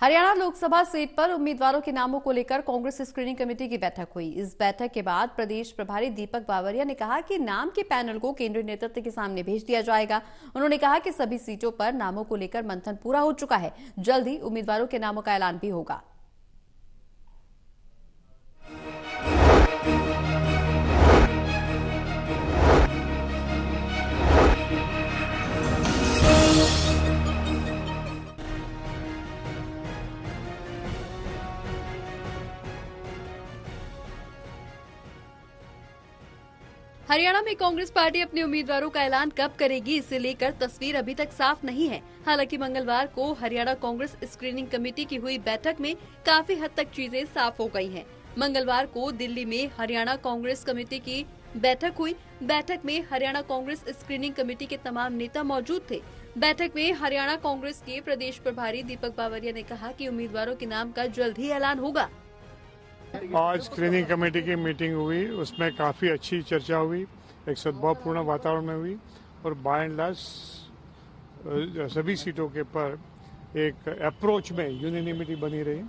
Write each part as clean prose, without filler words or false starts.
Haryana Lok Sabha seat पर उम्मीदवारों के नामों को लेकर कांग्रेस स्क्रीनिंग कमेटी की बैठक हुई। इस बैठक के बाद प्रदेश प्रभारी दीपक बावरिया ने कहा कि नाम के पैनल को केंद्रीय नेतृत्व के सामने भेज दिया जाएगा। उन्होंने कहा कि सभी सीटों पर नामों को लेकर मंथन पूरा हो चुका है, जल्द ही उम्मीदवारों के नामों का ऐलान भी होगा। हरियाणा में कांग्रेस पार्टी अपने उम्मीदवारों का ऐलान कब करेगी, इसे लेकर तस्वीर अभी तक साफ नहीं है। हालांकि मंगलवार को हरियाणा कांग्रेस स्क्रीनिंग कमेटी की हुई बैठक में काफी हद तक चीजें साफ हो गई हैं। मंगलवार को दिल्ली में हरियाणा कांग्रेस कमेटी की बैठक हुई। बैठक में हरियाणा कांग्रेस स्क्रीनिंग कमेटी के तमाम नेता मौजूद थे। बैठक में हरियाणा कांग्रेस के प्रदेश प्रभारी दीपक बावरिया ने कहा कि उम्मीदवारों के नाम का जल्द ही ऐलान होगा। आज स्क्रीनिंग कमेटी की मीटिंग हुई, उसमें काफ़ी अच्छी चर्चा हुई, एक सद्भावपूर्ण वातावरण में हुई और बाय एंड लार्ज सभी सीटों के पर एक अप्रोच में यूनिनिमिटी बनी रही।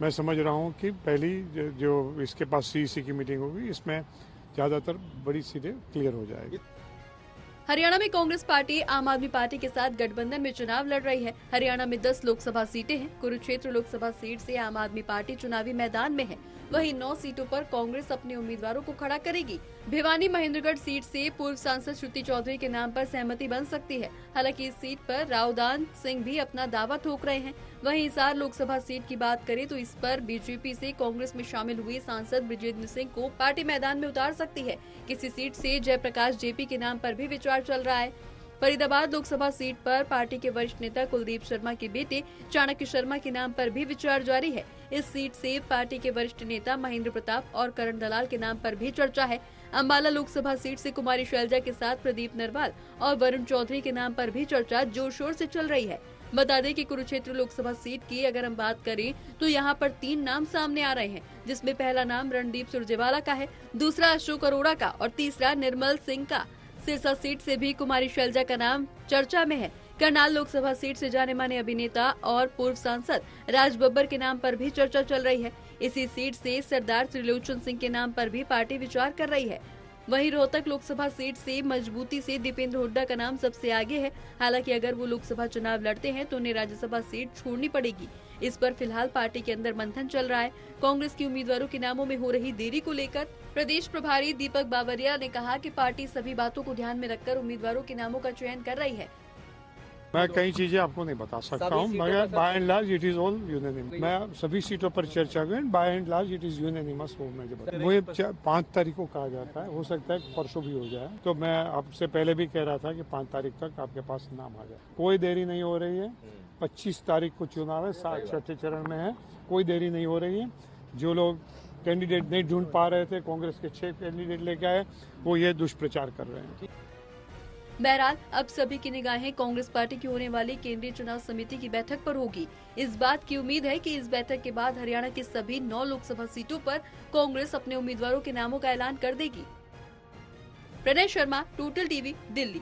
मैं समझ रहा हूं कि पहली जो इसके पास सीईसी की मीटिंग होगी, इसमें ज़्यादातर बड़ी सीटें क्लियर हो जाएगी। हरियाणा में कांग्रेस पार्टी आम आदमी पार्टी के साथ गठबंधन में चुनाव लड़ रही है। हरियाणा में 10 लोकसभा सीटें हैं। कुरुक्षेत्र लोकसभा सीट से आम आदमी पार्टी चुनावी मैदान में है। वहीं 9 सीटों पर कांग्रेस अपने उम्मीदवारों को खड़ा करेगी। भिवानी महेंद्रगढ़ सीट से पूर्व सांसद श्रुति चौधरी के नाम पर सहमति बन सकती है। हालांकि इस सीट पर रावदान सिंह भी अपना दावा ठोक रहे हैं। वहीं हिसार लोकसभा सीट की बात करें तो इस पर बीजेपी से कांग्रेस में शामिल हुए सांसद ब्रिजेंद्र सिंह को पार्टी मैदान में उतार सकती है। किसी सीट से जयप्रकाश जेपी के नाम पर भी विचार चल रहा है। फरीदाबाद लोकसभा सीट पर पार्टी के वरिष्ठ नेता कुलदीप शर्मा के बेटे चाणक्य शर्मा के नाम पर भी विचार जारी है। इस सीट से पार्टी के वरिष्ठ नेता महेंद्र प्रताप और करण दलाल के नाम पर भी चर्चा है। अंबाला लोकसभा सीट से कुमारी शैलजा के साथ प्रदीप नरवाल और वरुण चौधरी के नाम पर भी चर्चा जोर शोर से चल रही है। बता दें कि कुरुक्षेत्र लोकसभा सीट की अगर हम बात करें तो यहाँ पर 3 नाम सामने आ रहे हैं, जिसमें पहला नाम रणदीप सुरजेवाला का है, दूसरा अशोक अरोड़ा का और तीसरा निर्मल सिंह का। सिरसा सीट से भी कुमारी शैलजा का नाम चर्चा में है। करनाल लोकसभा सीट से जाने माने अभिनेता और पूर्व सांसद राज बब्बर के नाम पर भी चर्चा चल रही है। इसी सीट से सरदार त्रिलोचन सिंह के नाम पर भी पार्टी विचार कर रही है। वहीं रोहतक लोकसभा सीट से मजबूती से दीपेंद्र हुड्डा का नाम सबसे आगे है। हालांकि अगर वो लोकसभा चुनाव लड़ते हैं तो उन्हें राज्यसभा सीट छोड़नी पड़ेगी। इस पर फिलहाल पार्टी के अंदर मंथन चल रहा है। कांग्रेस के उम्मीदवारों के नामों में हो रही देरी को लेकर प्रदेश प्रभारी दीपक बावरिया ने कहा कि पार्टी सभी बातों को ध्यान में रखकर उम्मीदवारों के नामों का चयन कर रही है। मैं कई चीजें आपको नहीं बता सकता हूँ, मगर by and large it is all unanimous. मैं सभी सीटों पर चर्चा हुई, by and large it is unanimous. मुझे 5 तारीख को कहा जाता है, हो सकता है परसों भी हो जाए। तो मैं आपसे पहले भी कह रहा था कि 5 तारीख तक आपके पास नाम आ जाए। कोई देरी नहीं हो रही है। 25 तारीख को चुनाव है, 6 चरण में है, कोई देरी नहीं हो रही है। जो लोग कैंडिडेट नहीं ढूंढ पा रहे थे, कांग्रेस के 6 कैंडिडेट लेके आए, वो ये दुष्प्रचार कर रहे हैं। बहरहाल अब सभी की निगाहें कांग्रेस पार्टी की होने वाली केंद्रीय चुनाव समिति की बैठक पर होगी। इस बात की उम्मीद है कि इस बैठक के बाद हरियाणा की सभी 9 लोकसभा सीटों पर कांग्रेस अपने उम्मीदवारों के नामों का ऐलान कर देगी। Pranay Sharma, total TV, Delhi.